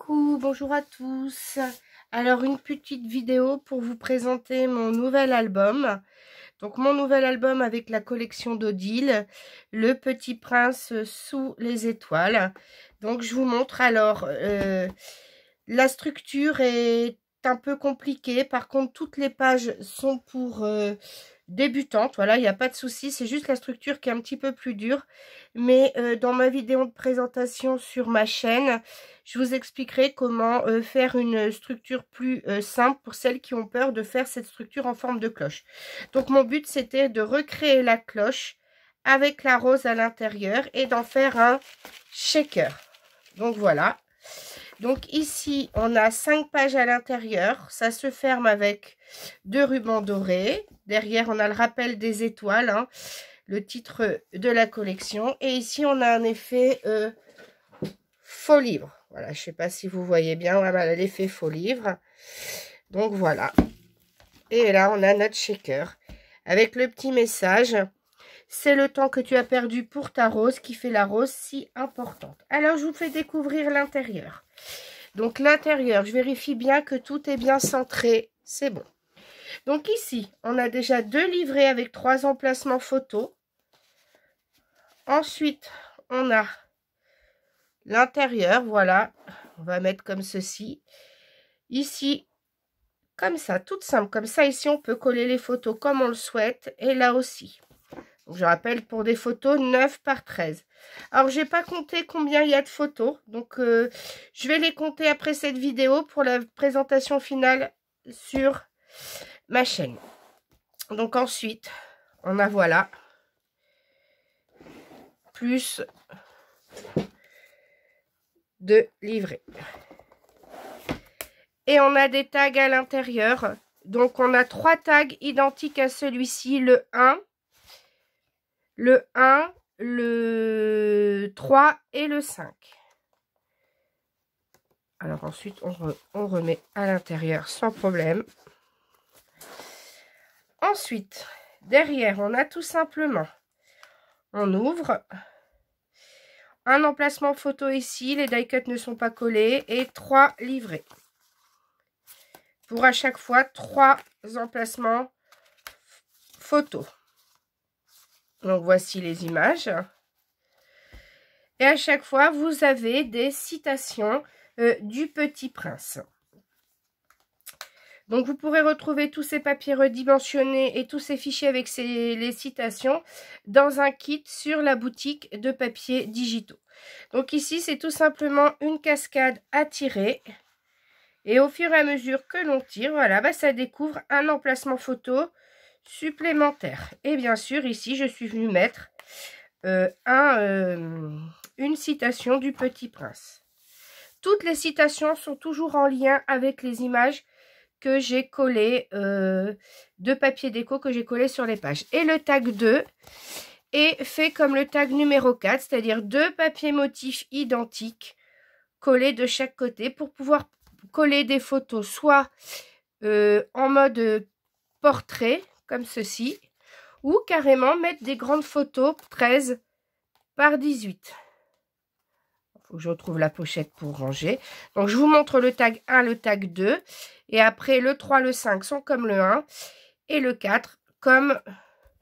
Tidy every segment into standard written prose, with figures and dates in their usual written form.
Coucou, bonjour à tous. Alors une petite vidéo pour vous présenter mon nouvel album. Donc mon nouvel album avec la collection d'Odile, Le Petit Prince sous les étoiles. Donc je vous montre alors, la structure est un peu compliquée. Par contre toutes les pages sont pour débutante, voilà, il n'y a pas de souci, c'est juste la structure qui est un petit peu plus dure, mais dans ma vidéo de présentation sur ma chaîne, je vous expliquerai comment faire une structure plus simple pour celles qui ont peur de faire cette structure en forme de cloche. Donc mon but c'était de recréer la cloche avec la rose à l'intérieur et d'en faire un shaker. Donc voilà. Donc ici, on a 5 pages à l'intérieur. Ça se ferme avec 2 rubans dorés. Derrière, on a le rappel des étoiles, hein, le titre de la collection. Et ici, on a un effet faux livre. Voilà, je ne sais pas si vous voyez bien. Voilà, l'effet faux livre. Donc voilà. Et là, on a notre shaker avec le petit message. C'est le temps que tu as perdu pour ta rose qui fait la rose si importante. Alors, je vous fais découvrir l'intérieur. Donc, l'intérieur, je vérifie bien que tout est bien centré. C'est bon. Donc, ici, on a déjà 2 livrets avec 3 emplacements photos. Ensuite, on a l'intérieur. Voilà. On va mettre comme ceci. Ici, comme ça, toute simple. Comme ça, ici, on peut coller les photos comme on le souhaite. Et là aussi. Je rappelle, pour des photos 9 par 13. Alors, j'ai pas compté combien il y a de photos. Donc, je vais les compter après cette vidéo pour la présentation finale sur ma chaîne. Donc, ensuite, on a voilà. Plus de livrets. Et on a des tags à l'intérieur. Donc, on a 3 tags identiques à celui-ci. Le 1, le 3 et le 5. Alors ensuite, on remet à l'intérieur sans problème. Ensuite, derrière, on a tout simplement, on ouvre un emplacement photo ici. Les die cuts ne sont pas collés et 3 livrets. Pour à chaque fois 3 emplacements photos. Donc voici les images. Et à chaque fois, vous avez des citations du Petit Prince. Donc, vous pourrez retrouver tous ces papiers redimensionnés et tous ces fichiers avec les citations dans un kit sur la boutique de papiers digitaux. Donc, ici, c'est tout simplement une cascade à tirer. Et au fur et à mesure que l'on tire, voilà, bah, ça découvre un emplacement photo supplémentaire. Et bien sûr, ici, je suis venue mettre une citation du Petit Prince. Toutes les citations sont toujours en lien avec les images que j'ai collées de papier déco que j'ai collé sur les pages. Et le tag 2 est fait comme le tag numéro 4, c'est-à-dire 2 papiers motifs identiques collés de chaque côté pour pouvoir coller des photos soit en mode portrait, comme ceci, ou carrément mettre des grandes photos 13 par 18. Il faut que je retrouve la pochette pour ranger. Donc, je vous montre le tag 1, le tag 2. Et après, le 3, le 5 sont comme le 1. Et le 4 comme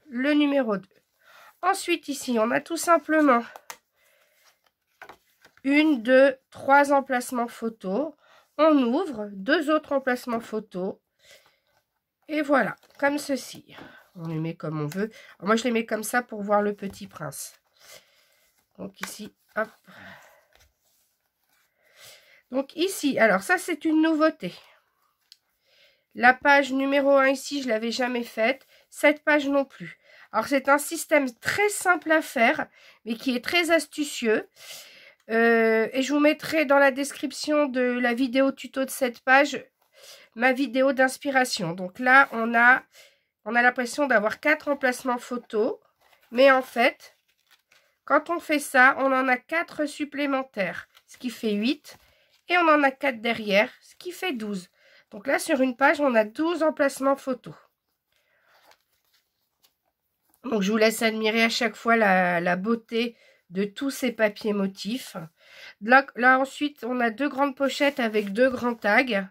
le numéro 2. Ensuite, ici, on a tout simplement 1, 2, 3 emplacements photos. On ouvre 2 autres emplacements photos. Et voilà, comme ceci. On les met comme on veut. Alors, moi, je les mets comme ça pour voir le Petit Prince. Donc, ici, hop. Donc ici, alors ça c'est une nouveauté. La page numéro 1 ici, je ne l'avais jamais faite. Cette page non plus. Alors c'est un système très simple à faire, mais qui est très astucieux. Et je vous mettrai dans la description de la vidéo tuto de cette page, ma vidéo d'inspiration. Donc là, on a l'impression d'avoir 4 emplacements photos. Mais en fait, quand on fait ça, on en a 4 supplémentaires. Ce qui fait 8. Et on en a 4 derrière, ce qui fait 12. Donc là, sur une page, on a 12 emplacements photos. Donc, je vous laisse admirer à chaque fois la beauté de tous ces papiers motifs. Là ensuite, on a 2 grandes pochettes avec 2 grands tags.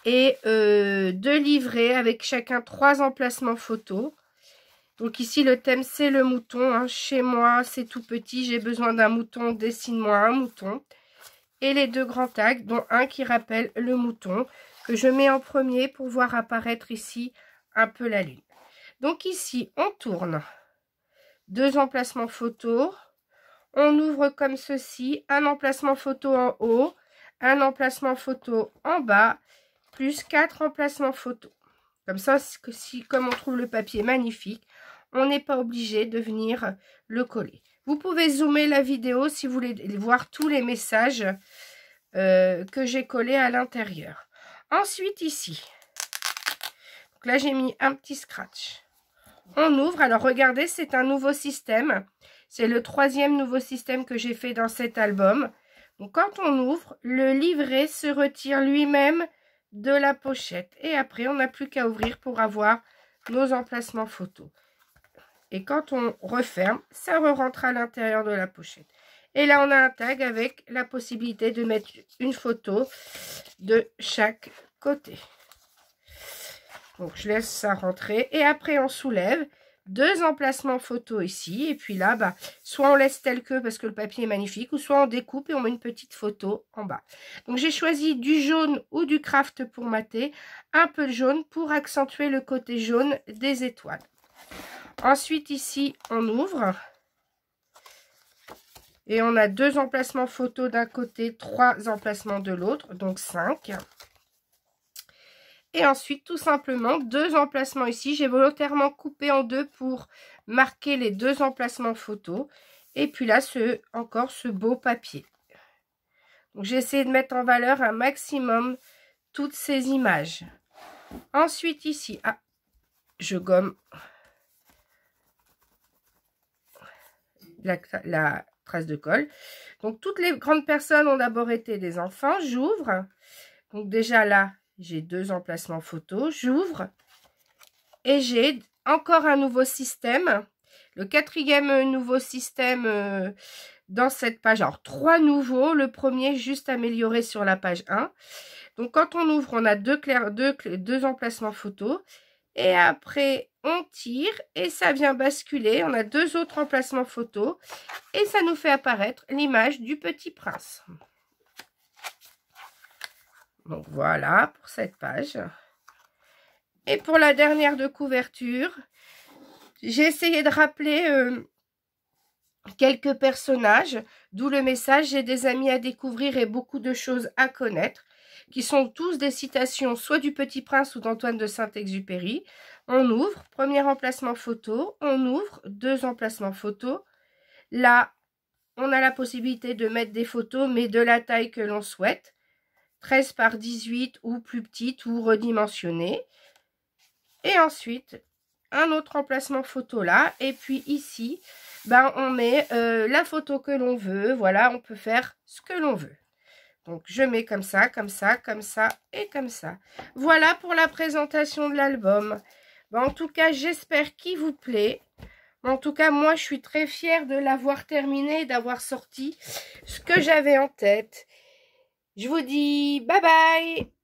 Et 2 livrets avec chacun 3 emplacements photos. Donc ici, le thème, c'est le mouton. Hein. Chez moi, c'est tout petit. J'ai besoin d'un mouton. Dessine-moi un mouton. Et les 2 grands tags, dont un qui rappelle le mouton, que je mets en premier pour voir apparaître ici un peu la lune. Donc ici, on tourne 2 emplacements photos. On ouvre comme ceci, un emplacement photo en haut, un emplacement photo en bas, plus 4 emplacements photos. Comme ça, comme on trouve le papier magnifique, on n'est pas obligé de venir le coller. Vous pouvez zoomer la vidéo si vous voulez voir tous les messages que j'ai collés à l'intérieur. Ensuite, ici, donc là, j'ai mis un petit scratch. On ouvre. Alors, regardez, c'est un nouveau système. C'est le 3e nouveau système que j'ai fait dans cet album. Donc, quand on ouvre, le livret se retire lui-même de la pochette. Et après, on n'a plus qu'à ouvrir pour avoir nos emplacements photos. Et quand on referme, ça re-rentre à l'intérieur de la pochette. Et là, on a un tag avec la possibilité de mettre une photo de chaque côté. Donc, je laisse ça rentrer. Et après, on soulève 2 emplacements photos ici. Et puis là, bah, soit on laisse tel que parce que le papier est magnifique, ou soit on découpe et on met une petite photo en bas. Donc, j'ai choisi du jaune ou du craft pour mater. Un peu de jaune pour accentuer le côté jaune des étoiles. Ensuite, ici, on ouvre. Et on a 2 emplacements photos d'un côté, 3 emplacements de l'autre, donc 5. Et ensuite, tout simplement, 2 emplacements ici. J'ai volontairement coupé en 2 pour marquer les 2 emplacements photos. Et puis là, encore ce beau papier. Donc, j'ai essayé de mettre en valeur un maximum toutes ces images. Ensuite, ici, je gomme la trace de colle. Donc, toutes les grandes personnes ont d'abord été des enfants. J'ouvre. Donc, déjà là, j'ai 2 emplacements photos. J'ouvre. Et j'ai encore un nouveau système. Le 4e nouveau système dans cette page. Alors, 3 nouveaux. Le premier, juste amélioré sur la page 1. Donc, quand on ouvre, on a 2 emplacements photos. Et après, on tire et ça vient basculer. On a 2 autres emplacements photos. Et ça nous fait apparaître l'image du Petit Prince. Donc, voilà pour cette page. Et pour la dernière de couverture, j'ai essayé de rappeler quelques personnages. D'où le message, j'ai des amis à découvrir et beaucoup de choses à connaître. Qui sont tous des citations soit du Petit Prince ou d'Antoine de Saint-Exupéry. On ouvre, premier emplacement photo, on ouvre, 2 emplacements photo. Là, on a la possibilité de mettre des photos, mais de la taille que l'on souhaite. 13 par 18 ou plus petite ou redimensionnée. Et ensuite, un autre emplacement photo là. Et puis ici, ben, on met la photo que l'on veut. Voilà, on peut faire ce que l'on veut. Donc, je mets comme ça, comme ça, comme ça et comme ça. Voilà pour la présentation de l'album. Ben, en tout cas, j'espère qu'il vous plaît. En tout cas, moi, je suis très fière de l'avoir terminé, d'avoir sorti ce que j'avais en tête. Je vous dis bye bye!